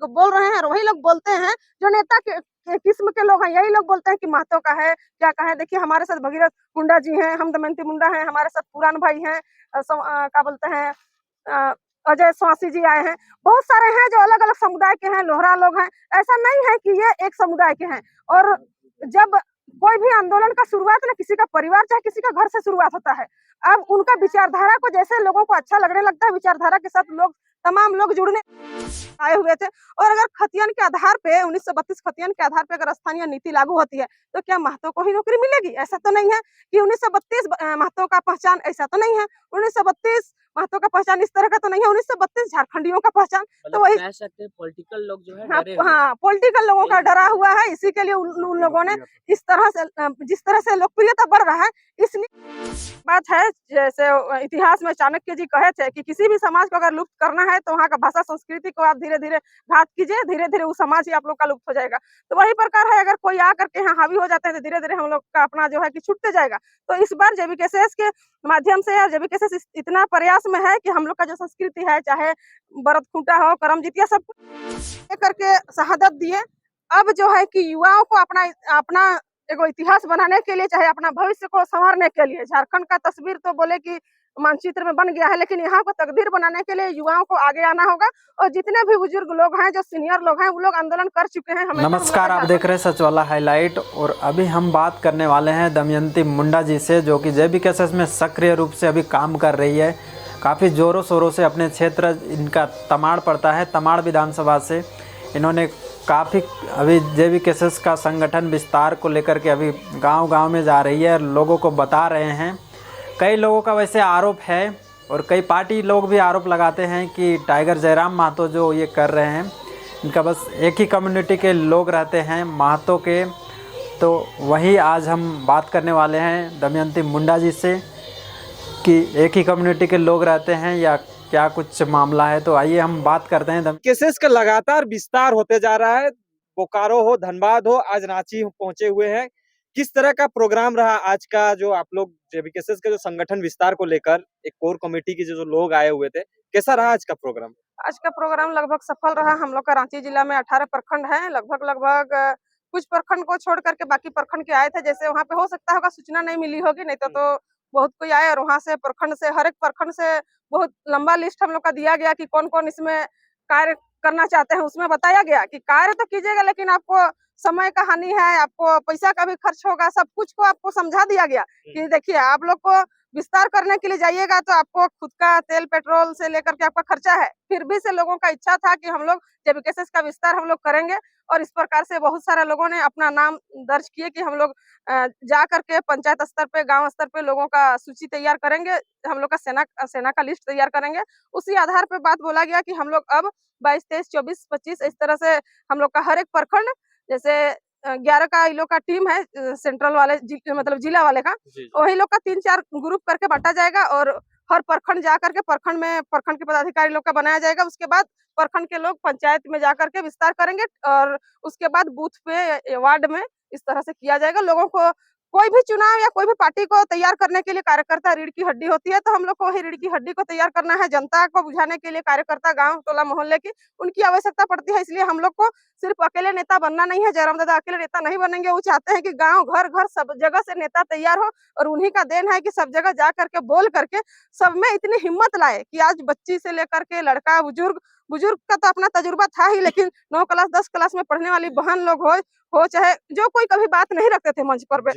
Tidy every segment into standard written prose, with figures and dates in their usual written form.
बोल रहे हैं और वही लोग बोलते हैं जो नेता के किस्म के लोग हैं, यही लोग बोलते हैं कि महतो का है, क्या कहें। देखिए हमारे साथ भगीरथ मुंडा जी हैं, हम दमयंती मुंडा हैं, हमारे साथ पुरान भाई हैं, क्या बोलते हैं, अजय स्वासी जी आए हैं। बहुत सारे हैं जो अलग अलग समुदाय के हैं, लोहरा लोग हैं। ऐसा नहीं है कि ये एक समुदाय के हैं। और जब कोई भी आंदोलन का शुरुआत ना किसी का परिवार चाहे किसी का घर से शुरुआत होता है। अब उनका विचारधारा को जैसे लोगों को अच्छा लगने लगता है, विचारधारा के साथ लोग तमाम लोग जुड़ने आए हुए थे। और अगर खतियन के आधार पे 1932 खतियन के आधार पे अगर स्थानीय नीति लागू होती है तो क्या महतो को ही नौकरी मिलेगी? ऐसा तो नहीं है कि 1932 महतो का पहचान ऐसा तो नहीं है। 1932 महतो का पहचान इस तरह का तो नहीं है। 1932 झारखंडियों का पहचान तो वही कह सकते हैं पॉलिटिकल लोग जो है हाँ, डरे हुए हैं। हाँ, पॉलिटिकल लोगों का डरा हुआ है। इसी के लिए उन लोगों ने इस तरह से जिस तरह से लोकप्रियता बढ़ रहा है, इसलिए बात है जैसे इतिहास में चाणक्य जी कहे थे कि किसी भी समाज को अगर लुप्त करना है तो वहाँ का भाषा संस्कृति को आप धीरे-धीरे घात कीजिए, धीरे-धीरे वो समाज ही आप लोग का लुप्त हो जाएगा। तो वही प्रकार है, अगर कोई आकर के यहाँ हावी हो जाते हैं तो धीरे-धीरे हम लोग का अपना जो है कि छूटते जाएगा। तो इस बार जेबीकेएसएस के माध्यम से या जेबीकेएसएस इतना प्रयास में है कि हम लोग का जो संस्कृति है, चाहे भरत खूंटा हो, करमजितिया, सब करके शहादत दिए। अब जो है कि युवाओं को अपना अपना एगो इतिहास बनाने के लिए, चाहे अपना भविष्य को संवारने के लिए, झारखंड का तस्वीर तो बोले कि मानचित्र में बन गया है, लेकिन यहाँ को तकदीर बनाने के लिए युवाओं को आगे आना होगा। और जितने भी बुजुर्ग लोग हैं, जो सीनियर लोग हैं, वो लोग आंदोलन कर चुके हैं। नमस्कार, आप देख रहे हैं सच वाला हाईलाइट। और अभी हम बात करने वाले हैं दमयंती मुंडा जी से, जो कि जेबीकेएसएस में सक्रिय रूप से अभी काम कर रही है। काफ़ी ज़ोरों शोरों से अपने क्षेत्र इनका तमाड़ पड़ता है, तमाड़ विधानसभा से इन्होंने काफ़ी अभी जेबीकेएसएस का संगठन विस्तार को लेकर के अभी गांव-गांव में जा रही है और लोगों को बता रहे हैं। कई लोगों का वैसे आरोप है और कई पार्टी लोग भी आरोप लगाते हैं कि टाइगर जयराम महतो जो ये कर रहे हैं, इनका बस एक ही कम्युनिटी के लोग रहते हैं महतो के। तो वही आज हम बात करने वाले हैं दमयंती मुंडा जी से कि एक ही कम्युनिटी के लोग रहते हैं या क्या कुछ मामला है। तो आइए हम बात करते हैं। केसेस का लगातार विस्तार होते जा रहा है। बोकारो हो, धनबाद हो, आज रांची पहुंचे हुए हैं। किस तरह का प्रोग्राम रहा आज का, जो आप लोग जेबीकेएसएस के जो संगठन विस्तार को लेकर एक कोर कमेटी के जो लोग आए हुए थे, कैसा रहा आज का प्रोग्राम? आज का प्रोग्राम लगभग सफल रहा। हम लोग का रांची जिला में 18 प्रखंड हैं। लगभग कुछ प्रखंड को छोड़ करके बाकी प्रखंड के आए थे। जैसे वहाँ पे हो सकता होगा सूचना नहीं मिली होगी, नहीं तो बहुत कोई आए। और वहाँ से प्रखंड से, हर एक प्रखंड से बहुत लंबा लिस्ट हम लोग का दिया गया कि कौन-कौन इसमें कार्य करना चाहते हैं। उसमें बताया गया कि कार्य तो कीजिएगा, लेकिन आपको समय का हानि है, आपको पैसा का भी खर्च होगा। सब कुछ को आपको समझा दिया गया कि देखिए, आप लोग को विस्तार करने के लिए जाइएगा तो आपको खुद का तेल पेट्रोल से लेकर के आपका खर्चा है। फिर भी से लोगों का इच्छा था कि हम लोग जेबीकेएसएस का विस्तार हम लोग करेंगे। और इस प्रकार से बहुत सारे लोगों ने अपना नाम दर्ज किए कि हम लोग जा करके पंचायत स्तर पे, गांव स्तर पे लोगों का सूची तैयार करेंगे। हम लोग का सेना का लिस्ट तैयार करेंगे। उसी आधार पे बात बोला गया कि हम लोग अब 22, 23, 24, 25 इस तरह से हम लोग का हर एक प्रखंड, जैसे 11 का इन लोग का टीम है, सेंट्रल वाले मतलब जिला वाले का, वही लोग का 3-4 ग्रुप करके बांटा जाएगा। और हर प्रखंड जा करके प्रखंड में प्रखंड के पदाधिकारी लोग का बनाया जाएगा। उसके बाद प्रखंड के लोग पंचायत में जाकर के विस्तार करेंगे और उसके बाद बूथ पे, वार्ड में इस तरह से किया जाएगा। लोगों को कोई भी चुनाव या कोई भी पार्टी को तैयार करने के लिए कार्यकर्ता रीढ़ की हड्डी होती है, तो हम लोग को वही रीढ़ की हड्डी को तैयार करना है। जनता को बुझाने के लिए कार्यकर्ता गांव, टोला, मोहल्ले की उनकी आवश्यकता पड़ती है। इसलिए हम लोग को सिर्फ अकेले नेता बनना नहीं है। जयराम दादा अकेले नेता नहीं बनेंगे। वो चाहते हैं कि गांव, घर घर सब जगह से नेता तैयार हो। और उन्हीं का देन है कि सब जगह जा करके बोल करके सब में इतनी हिम्मत लाए कि आज बच्ची से लेकर के लड़का, बुजुर्ग का तो अपना तजुर्बा था ही, लेकिन 9 क्लास 10 क्लास में पढ़ने वाली बहन लोग हो चाहे जो कोई कभी बात नहीं रखते थे मंच पर,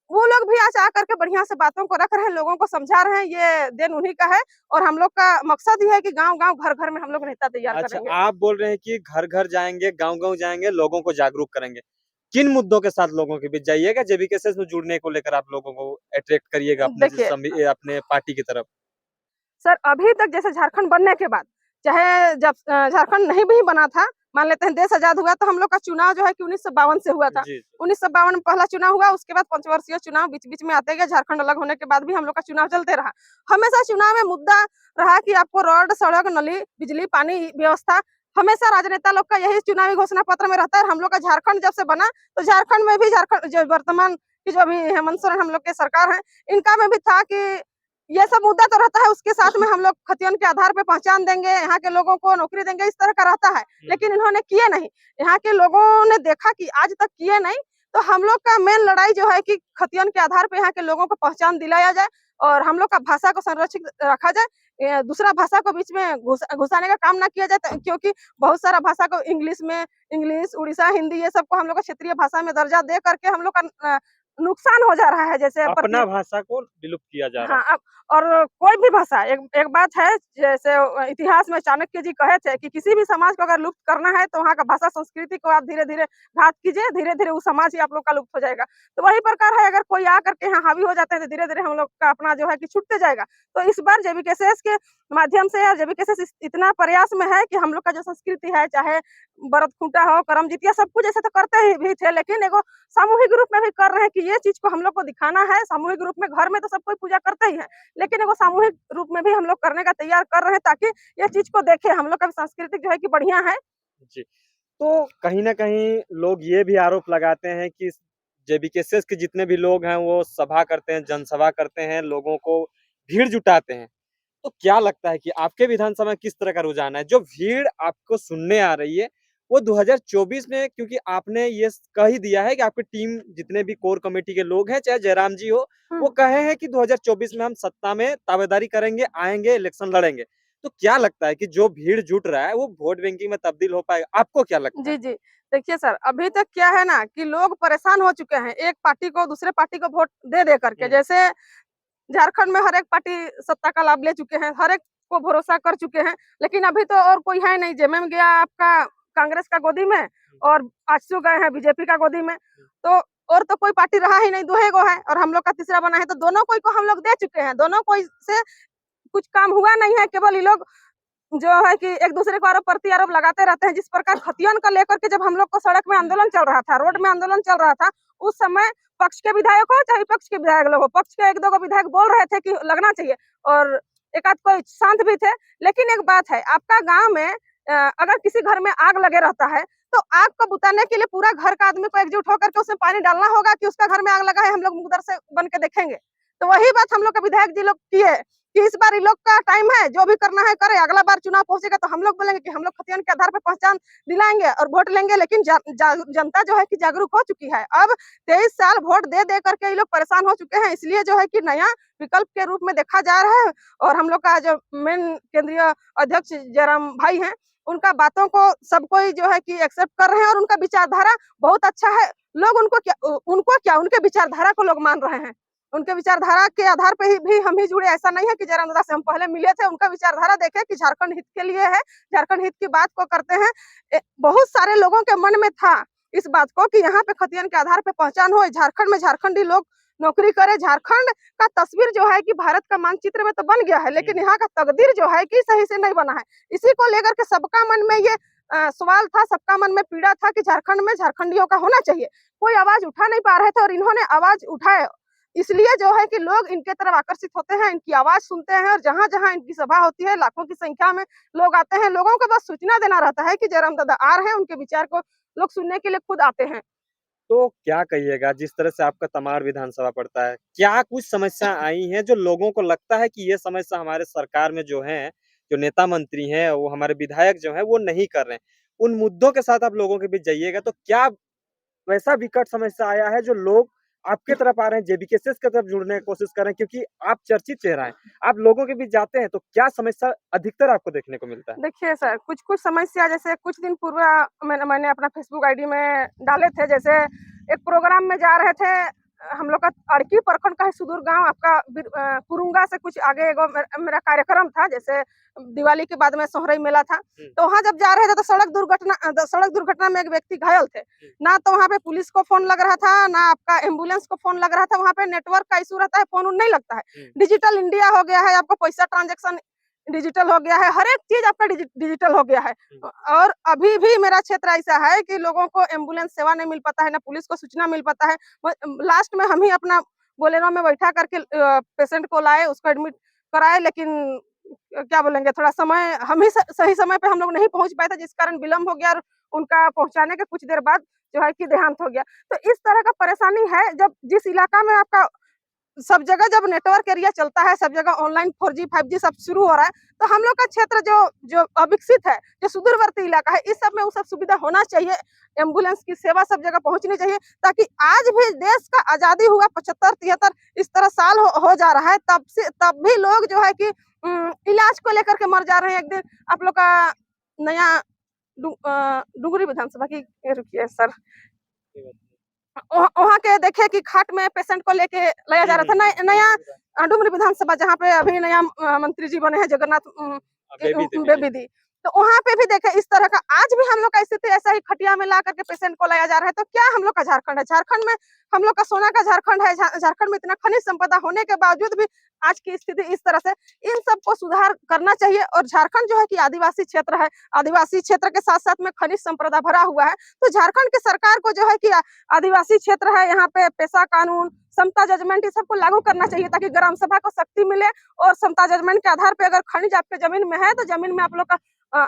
वो लोग भी आज आकर के बढ़िया से बातों को रख रहे हैं, लोगों को समझा रहे हैं। ये देन उन्हीं का है। और हम लोग का मकसद ही है कि गांव-गांव, घर-घर में हम लोग नेता तैयार करेंगे। आप बोल रहे हैं कि घर-घर जाएंगे, गांव-गांव जाएंगे, लोगों को जागरूक करेंगे। किन मुद्दों के साथ लोगों के बीच जाइएगा? जेबीकेएसएस में जुड़ने को लेकर आप लोगों को अट्रैक्ट करिएगा अपने पार्टी की तरफ। सर, अभी तक जैसे झारखंड बनने के बाद, चाहे जब झारखंड नहीं भी बना था, मान लेते हैं देश आजाद हुआ, तो हम लोग का चुनाव जो है कि 1952 से हुआ था। 1952 में पहला चुनाव हुआ। उसके बाद पंचवर्षीय चुनाव बीच-बीच में आते गए। झारखंड अलग होने के बाद भी हम लोग का चुनाव चलते रहा। हमेशा चुनाव में मुद्दा रहा कि आपको रोड, सड़क, नली, बिजली, पानी व्यवस्था, हमेशा राजनेता लोग का यही चुनावी घोषणा पत्र में रहता है। हम लोग का झारखंड जब से बना, तो झारखंड में भी, झारखंड जो वर्तमान की जो अभी हेमंत सोरेन हम लोग के सरकार है, इनका में भी था कि ये सब मुद्दा तो रहता है, उसके साथ में हम लोग खतियन के आधार पे पहचान देंगे, यहाँ के लोगों को नौकरी देंगे, इस तरह का रहता है। लेकिन इन्होंने किए नहीं। यहाँ के लोगों ने देखा कि आज तक किए नहीं, तो हम लोग का मेन लड़ाई जो है कि खतियन के आधार पे यहाँ के लोगों को पहचान दिलाया जाए और हम लोग का भाषा को संरक्षित रखा जाए। दूसरा भाषा को बीच में घुसाने का काम ना किया जाए, क्योंकि बहुत सारा भाषा को इंग्लिश, उड़ीसा, हिंदी, ये सबको हम लोग का क्षेत्रीय भाषा में दर्जा दे करके हम लोग का नुकसान हो जा रहा है। जैसे अपना भाषा को विलुप्त किया जा रहा है। हाँ, अब और कोई भी भाषा एक बात है, जैसे इतिहास में चाणक्य जी कहे थे कि किसी भी समाज को अगर लुप्त करना है तो वहाँ का भाषा संस्कृति को आप धीरे-धीरे घात कीजिए, धीरे-धीरे वो समाज ही आप लोग का लुप्त हो जाएगा। तो वही प्रकार है, अगर कोई आकर के यहाँ हावी हो जाते हैं तो धीरे-धीरे हम लोग का अपना जो है कि छूटते जाएगा। तो इस बार जेबीकेएसएस के माध्यम से या जेबीकेएसएस इतना प्रयास में है कि हम लोग का जो संस्कृति है, चाहे बरत खूंटा हो, करम जितिया, सब कुछ ऐसे तो करते ही भी थे, लेकिन एगो सामूहिक रूप में भी कर रहे हैं कि ये चीज को हम लोग को दिखाना है। सामूहिक रूप में घर में तो सब कोई पूजा करते ही है, लेकिन एगो सामूहिक रूप में भी हम लोग करने का तैयार कर रहे हैं, ताकि ये चीज को देखे हम लोग का सांस्कृतिक जो है कि बढ़िया है। जी। तो कहीं न कहीं लोग ये भी आरोप लगाते हैं कि जेबीकेएसएस के जितने भी लोग हैं वो सभा करते हैं, जनसभा करते हैं, लोगों को भीड़ जुटाते हैं। तो क्या लगता है कि आपके विधानसभा में किस तरह का रुझान है? जो भीड़ आपको सुनने आ रही है, वो 2024 में, क्योंकि आपने ये कह ही दिया है कि आपकी टीम जितने भी कोर कमेटी के लोग हैं, चाहे जयराम जी हो, वो कहे हैं कि 2024 में हम सत्ता में दावेदारी करेंगे, आएँगे, इलेक्शन लड़ेंगे। तो क्या लगता है कि जो भीड़ जुट रहा है, वो वोट बैंकिंग में तब्दील हो पाएगा? आपको क्या लगता है? जी, जी। देखिए सर, अभी तक क्या है ना कि लोग परेशान हो चुके हैं, एक पार्टी को दूसरे पार्टी को वोट दे करके। जैसे झारखंड में हर एक पार्टी सत्ता का लाभ ले चुके हैं, हर एक को भरोसा कर चुके हैं, लेकिन अभी तो और कोई है नहीं। जेएमएम गया आपका कांग्रेस का गोदी में और आजसू गए हैं बीजेपी का गोदी में। तो और तो कोई पार्टी रहा ही नहीं, 2 ही गो है और हम लोग का तीसरा बना है, तो दोनों कोई को हम लोग दे चुके हैं। दोनों कोई से कुछ काम हुआ नहीं है, केवल ये लोग जो है कि एक दूसरे को आरोप प्रति आरोप लगाते रहते हैं। जिस प्रकार खतियन को लेकर के जब हम लोग को सड़क में आंदोलन चल रहा था, रोड में आंदोलन चल रहा था, उस समय पक्ष के विधायक हो चाहे विपक्ष के विधायक लोग हो, पक्ष के 1-2 विधायक बोल रहे थे कि लगना चाहिए और एक आध कोई शांत भी थे। लेकिन एक बात है, आपका गांव में अगर किसी घर में आग लगे रहता है, तो आग को बुताने के लिए पूरा घर का आदमी को एकजुट होकर के उसमें पानी डालना होगा कि उसका घर में आग लगा है, हम लोग मुकदर से बन के देखेंगे। तो वही बात हम लोग के विधायक जी लोग किए कि इस बार इन लोग का टाइम है, जो भी करना है करे। अगला बार चुनाव पहुंचेगा तो हम लोग बोलेंगे कि हम लोग खतियन के आधार पर पहचान दिलाएंगे और वोट लेंगे। लेकिन जनता जो है कि जागरूक हो चुकी है। अब 23 साल वोट दे करके ये लोग परेशान हो चुके हैं, इसलिए जो है कि नया विकल्प के रूप में देखा जा रहा है। और हम लोग का जो मेन केंद्रीय अध्यक्ष जयराम भाई हैं, उनका बातों को सब कोई जो है कि एक्सेप्ट कर रहे हैं और उनका विचारधारा बहुत अच्छा है। लोग उनको क्या उनके विचारधारा को लोग मान रहे हैं। उनके विचारधारा के आधार पे ही भी हम ही जुड़े। ऐसा नहीं है कि जयराम दादा से हम पहले मिले थे, उनका विचारधारा देखे कि झारखंड हित के लिए है, झारखंड हित की बात को करते हैं। बहुत सारे लोगों के मन में था इस बात को कि यहाँ पे खतियन के आधार पे पहचान हो, झारखंड में झारखंडी लोग नौकरी करे। झारखंड का तस्वीर जो है कि भारत का मानचित्र में तो बन गया है, लेकिन यहाँ का तकदीर जो है कि सही से नहीं बना है। इसी को लेकर के सबका मन में ये सवाल था, सबका मन में पीड़ा था कि झारखंड में झारखंडियों का होना चाहिए। कोई आवाज उठा नहीं पा रहे थे और इन्होंने आवाज उठाए, इसलिए जो है कि लोग इनके तरफ आकर्षित होते हैं, इनकी आवाज सुनते हैं और जहां-जहां इनकी सभा होती है, लाखों की संख्या में लोग आते हैं। लोगों को बस सूचना देना रहता है कि जयराम दादा आ रहे हैं, उनके विचार को लोग सुनने के लिए खुद आते हैं। तो क्या कहिएगा, जिस तरह से आपका तमाड़ विधानसभा पड़ता है, क्या कुछ समस्या आई हैं जो लोगों को लगता है कि ये समस्या हमारे सरकार में जो है, जो नेता मंत्री हैं, वो हमारे विधायक जो हैं, वो नहीं कर रहे हैं? उन मुद्दों के साथ आप लोगों के बीच जाइएगा, तो क्या वैसा विकट समस्या आया है जो लोग आपके तरफ आ रहे हैं, जेबीकेएसएस की तरफ जुड़ने की कोशिश कर रहे हैं, क्योंकि आप चर्चित चेहरा हैं, आप लोगों के बीच जाते हैं, तो क्या समस्या अधिकतर आपको देखने को मिलता है? देखिए सर, कुछ-कुछ समस्या, जैसे कुछ दिन पूर्व मैंने अपना फेसबुक आईडी में डाले थे। जैसे एक प्रोग्राम में जा रहे थे, हम लोग का अड़की प्रखंड का है सुदूर गाँव, आपका कुरुंगा से कुछ आगे एगो मेरा कार्यक्रम था। जैसे दिवाली के बाद में सोहरई मेला था, तो वहाँ जब जा रहे थे तो सड़क दुर्घटना में एक व्यक्ति घायल थे। ना तो वहाँ पे पुलिस को फ़ोन लग रहा था, ना आपका एम्बुलेंस को फ़ोन लग रहा था। वहाँ पे नेटवर्क का इश्यू रहता है, फ़ोन नहीं लगता है। डिजिटल इंडिया हो गया है, आपको पैसा ट्रांज़ैक्शन डिजिटल हो गया है, हर एक चीज़ आपका डिजिटल हो गया है। और अभी भी मेरा क्षेत्र ऐसा है कि लोगों को एम्बुलेंस सेवा नहीं मिल पाता है, ना पुलिस को सूचना मिल पाता है। लास्ट में हम ही अपना बोलेरो में बैठा करके पेशेंट को लाए, उसको एडमिट कराए, लेकिन क्या बोलेंगे, थोड़ा समय हम ही सही समय पे हम लोग नहीं पहुँच पाए थे, जिस कारण विलम्ब हो गया और उनका पहुँचाने के कुछ देर बाद जो है कि देहांत हो गया। तो इस तरह का परेशानी है, जब जिस इलाका में आपका सब जगह जब नेटवर्क एरिया चलता है, सब जगह ऑनलाइन 4G 5G सब शुरू हो रहा है, तो हम लोग का क्षेत्र जो जो अविकसित है, जो सुदूरवर्ती इलाका है, इस सब में वो सब सुविधा होना चाहिए। एम्बुलेंस की सेवा सब जगह पहुंचनी चाहिए, ताकि आज भी देश का आजादी हुआ 75-73 इस तरह साल हो जा रहा है, तब भी लोग जो है कि इलाज को लेकर के मर जा रहे हैं। एक दिन आप लोग का नया डुगरी विधानसभा की, रुकिए सर, वहाँ के देखे कि खाट में पेशेंट को लेके लाया जा रहा था। नया डुमरी विधानसभा, जहाँ पे अभी नया मंत्री जी बने हैं, जगन्नाथ बेबी दी, तो वहाँ पे भी देखे इस तरह का आज भी हम लोग का स्थिति ऐसा ही खटिया में ला करके पेशेंट को लाया जा रहा है। तो क्या हम लोग का झारखंड है? झारखंड में हम लोग का सोना का झारखंड है। झारखंड में इतना खनिज संपदा होने के बावजूद भी आज की स्थिति इस तरह से, इन सबको सुधार करना चाहिए। और झारखंड जो है कि आदिवासी क्षेत्र है, आदिवासी क्षेत्र के साथ साथ में खनिज संपदा भरा हुआ है, तो झारखंड की सरकार को जो है कि आदिवासी क्षेत्र है, यहाँ पे पेशा कानून, समता जजमेंट, इस सबको लागू करना चाहिए, ताकि ग्राम सभा को शक्ति मिले। और समता जजमेंट के आधार पे अगर खनिज आपके जमीन में है, तो जमीन में आप लोग का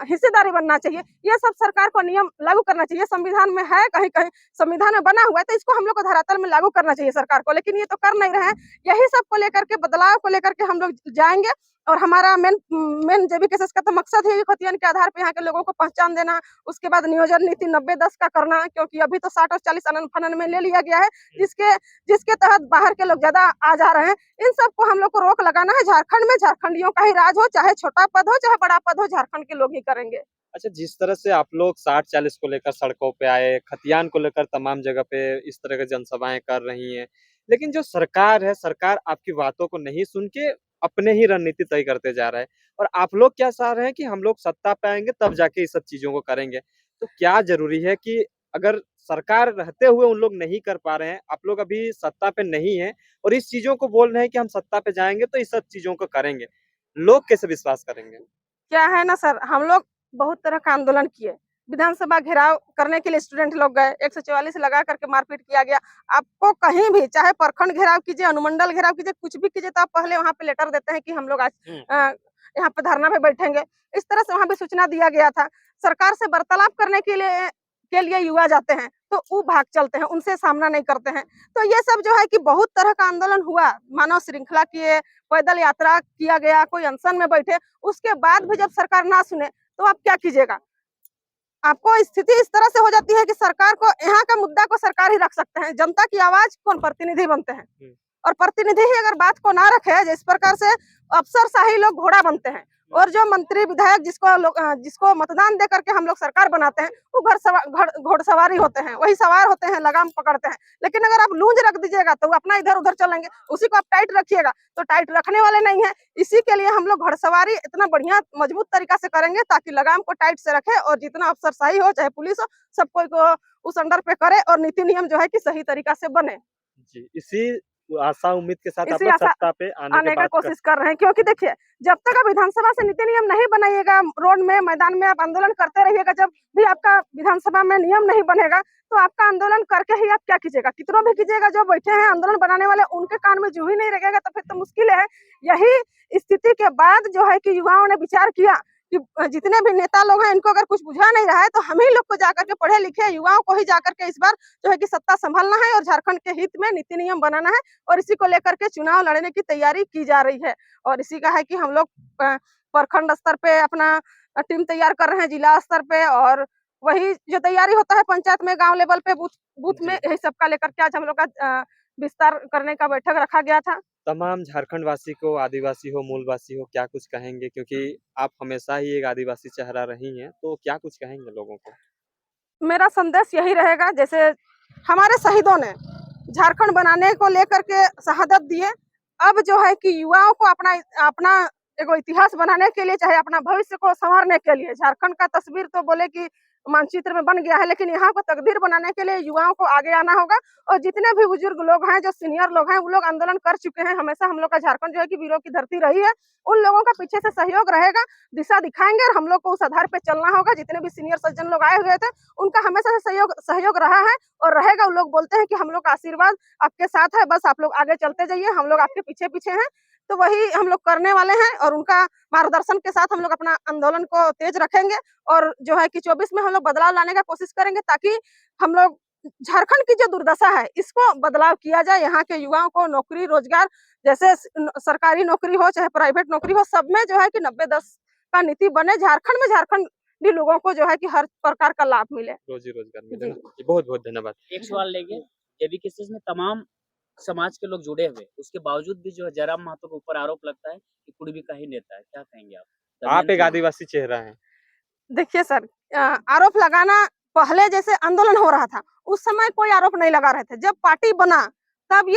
हिस्सेदारी बनना चाहिए। ये सब सरकार को नियम लागू करना चाहिए। संविधान में है, कहीं कहीं संविधान में बना हुआ है, तो इसको हम लोग को धरातल में लागू करना चाहिए सरकार को, लेकिन ये तो कर नहीं रहे हैं। यही सब को लेकर के, बदलाव को लेकर के हम लोग जाएंगे। और हमारा मेन जेबी केसेस का तो मकसद है खतियान के आधार पे यहाँ के लोगों को पहचान देना, उसके बाद नियोजन नीति 90-10 का करना, क्योंकि अभी तो 60 और 40 अनन फनन में ले लिया गया है, जिसके तहत बाहर के लोग ज्यादा आ जा रहे हैं। इन सबको हम लोग को रोक लगाना है। झारखंड में झारखंडियों का ही राज हो, चाहे छोटा पद हो चाहे बड़ा पद हो, झारखंड के लोग ही करेंगे। अच्छा, जिस तरह से आप लोग 60-40 को लेकर सड़कों पे आए, खतियान को लेकर तमाम जगह पे इस तरह की जनसभाएं कर रही हैं, लेकिन जो सरकार है, सरकार आपकी बातों को नहीं सुन के अपने ही रणनीति तय करते जा रहा है। और आप लोग क्या चाह रहे हैं कि हम लोग सत्ता पे आएंगे तब जाके इस सब चीजों को करेंगे। तो क्या जरूरी है कि अगर सरकार रहते हुए उन लोग नहीं कर पा रहे हैं, आप लोग अभी सत्ता पे नहीं है और इस चीजों को बोल रहे हैं कि हम सत्ता पे जाएंगे तो इस सब चीजों को करेंगे, लोग कैसे विश्वास करेंगे? क्या है ना सर, हम लोग बहुत तरह का आंदोलन किए, विधानसभा घेराव करने के लिए स्टूडेंट लोग गए, 144 लगा करके मारपीट किया गया। आपको कहीं भी चाहे प्रखंड घेराव कीजिए, अनुमंडल घेराव कीजिए, कुछ भी कीजिए, तो आप पहले वहाँ पे लेटर देते हैं कि हम लोग आज यहाँ पे धरना पे बैठेंगे। इस तरह से वहाँ पे सूचना दिया गया था। सरकार से वार्तालाप करने के लिए युवा जाते हैं, तो वो भाग चलते हैं, उनसे सामना नहीं करते हैं। तो ये सब जो है कि बहुत तरह का आंदोलन हुआ, मानव श्रृंखला किए, पैदल यात्रा किया गया, कोई अनशन में बैठे, उसके बाद भी जब सरकार ना सुने तो आप क्या कीजिएगा? आपको स्थिति इस तरह से हो जाती है कि सरकार को, यहाँ का मुद्दा को सरकार ही रख सकते हैं, जनता की आवाज कौन? प्रतिनिधि बनते हैं। और प्रतिनिधि ही अगर बात को ना रखे, जिस प्रकार से अफसरशाही लोग घोड़ा बनते हैं, और जो मंत्री विधायक जिसको मतदान दे करके हम लोग सरकार बनाते हैं, वो घोड़सवारी होते हैं, वही सवार होते हैं, लगाम पकड़ते हैं। लेकिन अगर आप लूंज रख दीजिएगा तो वो अपना इधर उधर चलेंगे, उसी को आप टाइट रखिएगा तो टाइट रखने वाले नहीं है। इसी के लिए हम लोग घोड़सवारी इतना बढ़िया मजबूत तरीका से करेंगे, ताकि लगाम को टाइट से रखे, और जितना अफसरशाही हो चाहे पुलिस हो, सब कोई को उस अंडर पे करे, और नीति नियम जो है कि सही तरीका से बने। जी, इसी आशा उम्मीद के साथ आप लोग सत्ता पे आने का कोशिश कर रहे हैं, क्योंकि देखिए, जब तक आप विधानसभा से नीति नियम नहीं बनाइएगा, रोड में मैदान में आप आंदोलन करते रहिएगा, जब भी आपका विधानसभा में नियम नहीं बनेगा, तो आपका आंदोलन करके ही आप क्या कीजिएगा? कितना भी कीजिएगा, जो बैठे हैं आंदोलन बनाने वाले, उनके कान में जू ही नहीं लगेगा, तो फिर तो मुश्किल है। यही स्थिति के बाद जो है कि युवाओं ने विचार किया कि जितने भी नेता लोग हैं, इनको अगर कुछ बुझा नहीं रहा है, तो हम ही लोग को जाकर के, पढ़े लिखे युवाओं को ही जाकर के इस बार जो है कि सत्ता संभालना है, और झारखंड के हित में नीति नियम बनाना है, और इसी को लेकर के चुनाव लड़ने की तैयारी की जा रही है। और इसी का है कि हम लोग प्रखंड स्तर पे अपना टीम तैयार कर रहे हैं, जिला स्तर पे, और वही जो तैयारी होता है पंचायत में, गाँव लेवल पे, बूथ में, यही सब का लेकर के आज हम लोग का विस्तार करने का बैठक रखा गया था। तमाम झारखंड वासी को, आदिवासी हो, मूलवासी हो, क्या कुछ कहेंगे? क्योंकि आप हमेशा ही एक आदिवासी चेहरा रही हैं, तो क्या कुछ कहेंगे लोगों को? मेरा संदेश यही रहेगा, जैसे हमारे शहीदों ने झारखंड बनाने को लेकर के शहादत दिए, अब जो है कि युवाओं को अपना एगो इतिहास बनाने के लिए, चाहे अपना भविष्य को संवारने के लिए, झारखंड का तस्वीर तो बोले कि मानचित्र में बन गया है, लेकिन यहाँ को तकदीर बनाने के लिए युवाओं को आगे आना होगा। और जितने भी बुजुर्ग लोग हैं, जो सीनियर लोग हैं, वो लोग आंदोलन कर चुके हैं, हमेशा हम लोग का झारखंड जो है कि वीरों की धरती रही है, उन लोगों का पीछे से सहयोग रहेगा, दिशा दिखाएंगे, और हम लोग को उस आधार पे चलना होगा। जितने भी सीनियर सज्जन लोग आए हुए थे, उनका हमेशा से सहयोग रहा है और रहेगा। उन लोग बोलते हैं कि हम लोग का आशीर्वाद आपके साथ है, बस आप लोग आगे चलते जाइए, हम लोग आपके पीछे पीछे हैं। तो वही हम लोग करने वाले हैं, और उनका मार्गदर्शन के साथ हम लोग अपना आंदोलन को तेज रखेंगे, और जो है कि 24 में हम लोग बदलाव लाने का कोशिश करेंगे, ताकि हम लोग झारखंड की जो दुर्दशा है इसको बदलाव किया जाए। यहाँ के युवाओं को नौकरी रोजगार, जैसे सरकारी नौकरी हो चाहे प्राइवेट नौकरी हो, सब में जो है कि 90-10 का नीति बने। झारखंड में झारखंडी लोगों को जो है कि हर प्रकार का लाभ मिले, रोजी रोजगार मिले जी। ना। जी, बहुत बहुत धन्यवाद। एक सवाल लेंगे, जेबीकेसेस में तमाम समाज के लोग जुड़े हुए, उसके बावजूद भी जो है जयराम महतो के ऊपर आरोप लगता है कि कुड़बी का ही नेता है, क्या कहेंगे आप? आप एक आदिवासी चेहरा हैं। देखिए सर, आरोप लगाना पहले जैसे आंदोलन हो रहा था उस समय कोई आरोप नहीं लगा रहे थे। जब पार्टी बना तब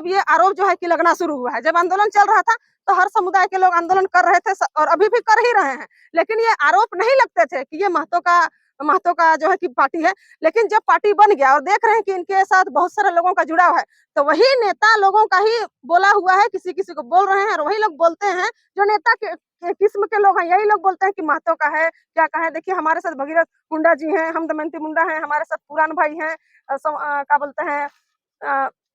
ये आरोप जो है कि लगना शुरू हुआ है। जब आंदोलन चल रहा था तो हर समुदाय के लोग आंदोलन कर रहे थे और अभी भी कर ही रहे हैं, लेकिन ये आरोप नहीं लगते थे कि ये महतो का जो है कि पार्टी है। लेकिन जब पार्टी बन गया और देख रहे हैं कि इनके साथ बहुत सारे लोगों का जुड़ाव है, तो वही नेता लोगों का ही बोला हुआ है, किसी किसी को बोल रहे हैं और वही लोग बोलते हैं जो नेता के किस्म के लोग हैं। यही लोग बोलते हैं कि महतो का है, क्या कहें। देखिए हमारे साथ भगीरथ मुंडा जी हैं, हम दमयंती मुंडा हैं, हमारे साथ पुरान भाई हैं, क्या बोलते हैं,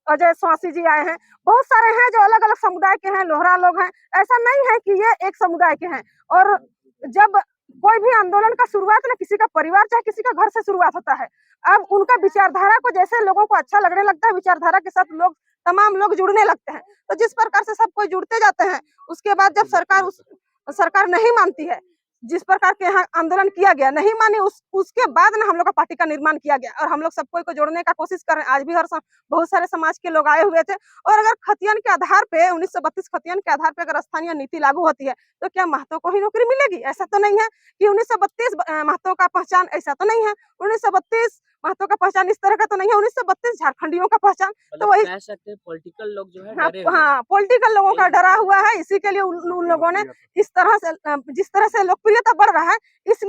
अजय स्वासी जी आए हैं। बहुत सारे हैं जो अलग अलग समुदाय के हैं, लोहरा लोग हैं। ऐसा नहीं है कि ये एक समुदाय के हैं। और जब कोई भी आंदोलन का शुरुआत ना किसी का परिवार चाहे किसी का घर से शुरुआत होता है। अब उनका विचारधारा को जैसे लोगों को अच्छा लगने लगता है, विचारधारा के साथ तमाम लोग जुड़ने लगते हैं। तो जिस प्रकार से सब कोई जुड़ते जाते हैं, उसके बाद जब सरकार नहीं मानती है, जिस प्रकार के यहाँ आंदोलन किया गया, नहीं मानी, उसके बाद ना हम लोग का पार्टी का निर्माण किया गया और हम लोग सब कोई को जोड़ने का कोशिश कर रहे हैं। आज भी बहुत सारे समाज के लोग आए हुए थे। और अगर खतियन के आधार पे 1932 खतियन के आधार पे अगर स्थानीय नीति लागू होती है तो क्या महतो को ही नौकरी मिलेगी? ऐसा तो नहीं है कि 1932 महतो का पहचान, ऐसा तो नहीं है। 1932 महतो का पहचान इस तरह का तो नहीं है। 1932 झारखंडियों का पहचान तो वही, कह सकते हैं पॉलिटिकल लोग जो है डरे हुए हैं। हाँ, पॉलिटिकल लोगों का डरा हुआ है। इसी के लिए उन लोगों ने जिस तरह से लोकप्रियता बढ़ रहा है, इसलिए